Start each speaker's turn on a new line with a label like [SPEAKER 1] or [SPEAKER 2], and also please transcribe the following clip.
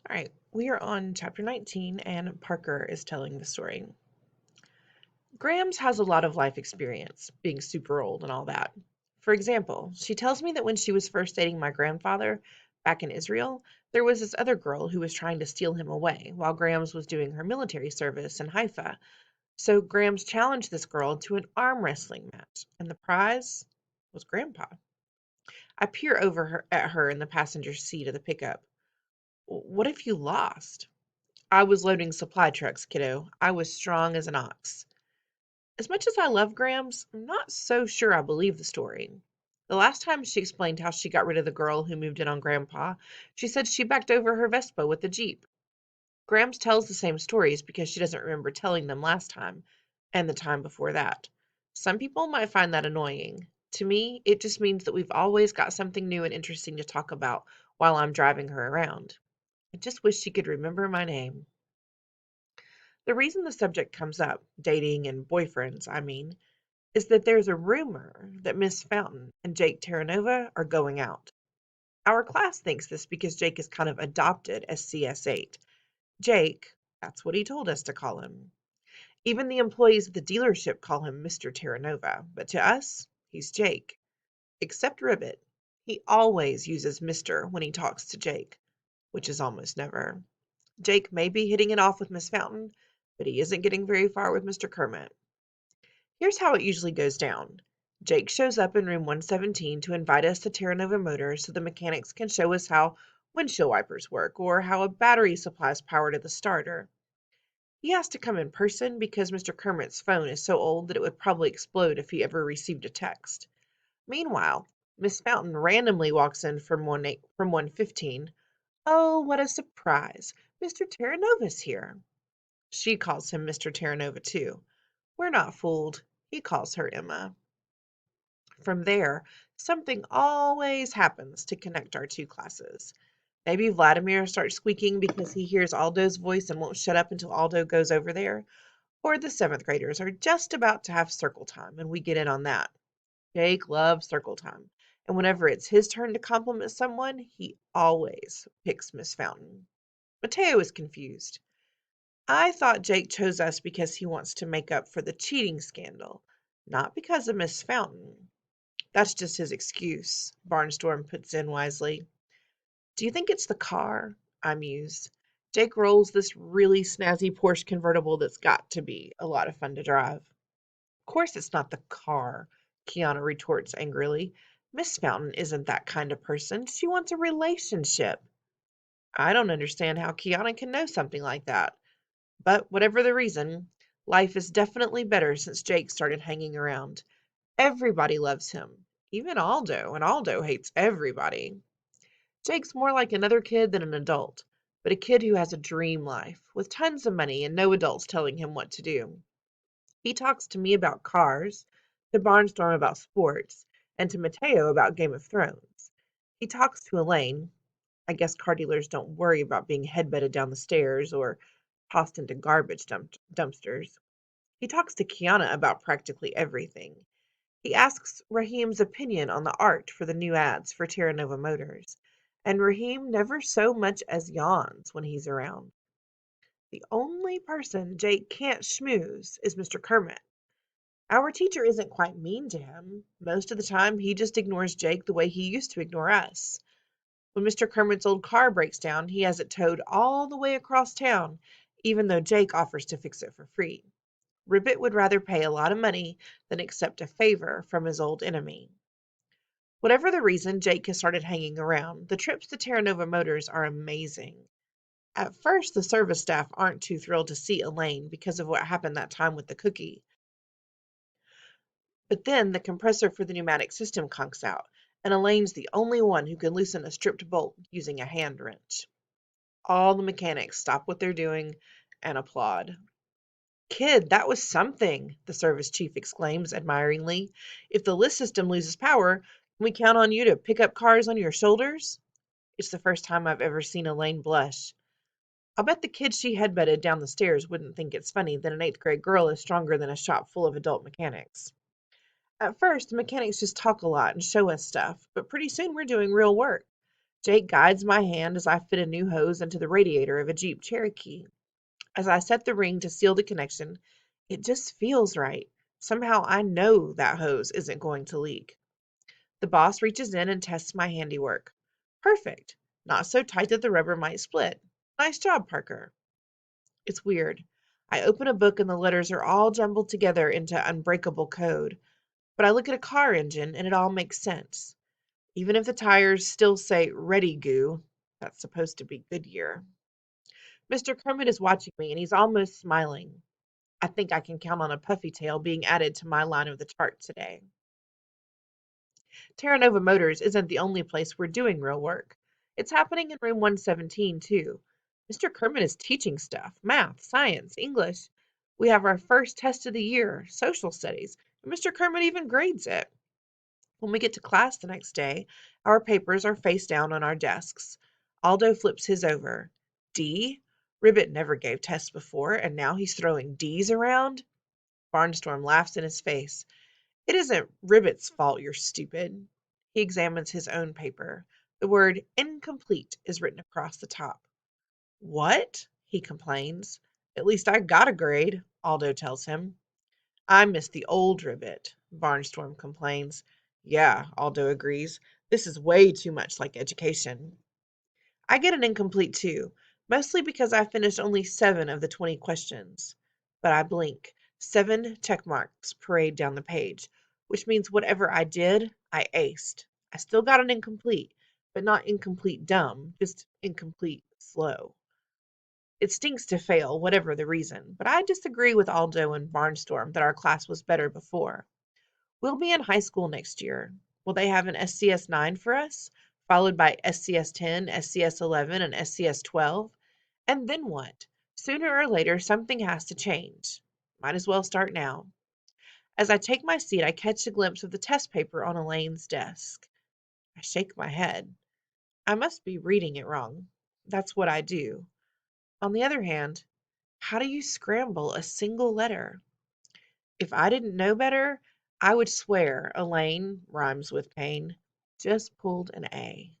[SPEAKER 1] All right, we are on chapter 19, and Parker is telling the story. Grams has a lot of life experience, being super old and all that. For example, she tells me that when she was first dating my grandfather back in Israel, there was this other girl who was trying to steal him away while Grams was doing her military service in Haifa. So Grams challenged this girl to an arm wrestling match, and the prize was Grandpa. I peer over at her in the passenger seat of the pickup. What if you lost? I was loading supply trucks, kiddo. I was strong as an ox. As much as I love Grams, I'm not so sure I believe the story. The last time she explained how she got rid of the girl who moved in on Grandpa, she said she backed over her Vespa with the Jeep. Grams tells the same stories because she doesn't remember telling them last time, and the time before that. Some people might find that annoying. To me, it just means that we've always got something new and interesting to talk about while I'm driving her around. I just wish she could remember my name. The reason the subject comes up, dating and boyfriends, I mean, is that there's a rumor that Miss Fountain and Jake Terranova are going out. Our class thinks this because Jake is kind of adopted as CS8. Jake, that's what he told us to call him. Even the employees at the dealership call him Mr. Terranova, but to us, he's Jake. Except Ribbit. He always uses Mr. when he talks to Jake, which is almost never. Jake may be hitting it off with Miss Fountain, but he isn't getting very far with Mr. Kermit. Here's how it usually goes down. Jake shows up in room 117 to invite us to Terranova Motors so the mechanics can show us how windshield wipers work or how a battery supplies power to the starter. He has to come in person because Mr. Kermit's phone is so old that it would probably explode if he ever received a text. Meanwhile, Miss Fountain randomly walks in from 115. Oh, what a surprise! Mr. Terranova's here. She calls him Mr. Terranova too. We're not fooled. He calls her Emma. From there, something always happens to connect our two classes. Maybe Vladimir starts squeaking because he hears Aldo's voice and won't shut up until Aldo goes over there. Or the seventh graders are just about to have circle time and we get in on that. Jake loves circle time. And whenever it's his turn to compliment someone, he always picks Miss Fountain. Mateo is confused. I thought Jake chose us because he wants to make up for the cheating scandal, not because of Miss Fountain. That's just his excuse, Barnstorm puts in wisely. Do you think it's the car? I muse. Jake rolls this really snazzy Porsche convertible that's got to be a lot of fun to drive. Of course it's not the car, Kiana retorts angrily. Miss Fountain isn't that kind of person. She wants a relationship. I don't understand how Kiana can know something like that. But whatever the reason, life is definitely better since Jake started hanging around. Everybody loves him, even Aldo, and Aldo hates everybody. Jake's more like another kid than an adult, but a kid who has a dream life, with tons of money and no adults telling him what to do. He talks to me about cars, to Barnstorm about sports, and to Mateo about Game of Thrones. He talks to Elaine. I guess car dealers don't worry about being headbutted down the stairs or tossed into garbage dumpsters. He talks to Kiana about practically everything. He asks Raheem's opinion on the art for the new ads for Terranova Motors, and Raheem never so much as yawns when he's around. The only person Jake can't schmooze is Mr. Kermit. Our teacher isn't quite mean to him. Most of the time, he just ignores Jake the way he used to ignore us. When Mr. Kermit's old car breaks down, he has it towed all the way across town, even though Jake offers to fix it for free. Ribbit would rather pay a lot of money than accept a favor from his old enemy. Whatever the reason Jake has started hanging around, the trips to Terranova Motors are amazing. At first, the service staff aren't too thrilled to see Elaine because of what happened that time with the cookie. But then the compressor for the pneumatic system conks out, and Elaine's the only one who can loosen a stripped bolt using a hand wrench. All the mechanics stop what they're doing and applaud. Kid, that was something, the service chief exclaims admiringly. If the lift system loses power, can we count on you to pick up cars on your shoulders? It's the first time I've ever seen Elaine blush. I'll bet the kid she headbutted down the stairs wouldn't think it's funny that an eighth grade girl is stronger than a shop full of adult mechanics. At first, the mechanics just talk a lot and show us stuff, but pretty soon we're doing real work. Jake guides my hand as I fit a new hose into the radiator of a Jeep Cherokee. As I set the ring to seal the connection, it just feels right. Somehow I know that hose isn't going to leak. The boss reaches in and tests my handiwork. Perfect. Not so tight that the rubber might split. Nice job, Parker. It's weird. I open a book and the letters are all jumbled together into unbreakable code. But I look at a car engine and it all makes sense. Even if the tires still say Ready Goo, that's supposed to be Goodyear. Mr. Kermit is watching me and he's almost smiling. I think I can count on a puffy tail being added to my line of the chart today. Terra Nova Motors isn't the only place we're doing real work. It's happening in room 117, too. Mr. Kermit is teaching stuff math, science, English. We have our first test of the year, social studies, and Mr. Kermit even grades it. When we get to class the next day, our papers are face down on our desks. Aldo flips his over. D? Ribbit never gave tests before, and now he's throwing D's around? Barnstorm laughs in his face. It isn't Ribbit's fault you're stupid. He examines his own paper. The word incomplete is written across the top. What? He complains. At least I got a grade, Aldo tells him. I miss the old Ribbit, Barnstorm complains. Yeah, Aldo agrees. This is way too much like education. I get an incomplete too, mostly because I finished only 7 of the 20 questions. But I blink. 7 check marks parade down the page, which means whatever I did, I aced. I still got an incomplete, but not incomplete dumb, just incomplete slow. It stinks to fail, whatever the reason, but I disagree with Aldo and Barnstorm that our class was better before. We'll be in high school next year. Will they have an SCS 9 for us, followed by SCS 10, SCS 11, and SCS 12? And then what? Sooner or later, something has to change. Might as well start now. As I take my seat, I catch a glimpse of the test paper on Elaine's desk. I shake my head. I must be reading it wrong. That's what I do. On the other hand, how do you scramble a single letter? If I didn't know better, I would swear Elaine rhymes with pain. Just pulled an A.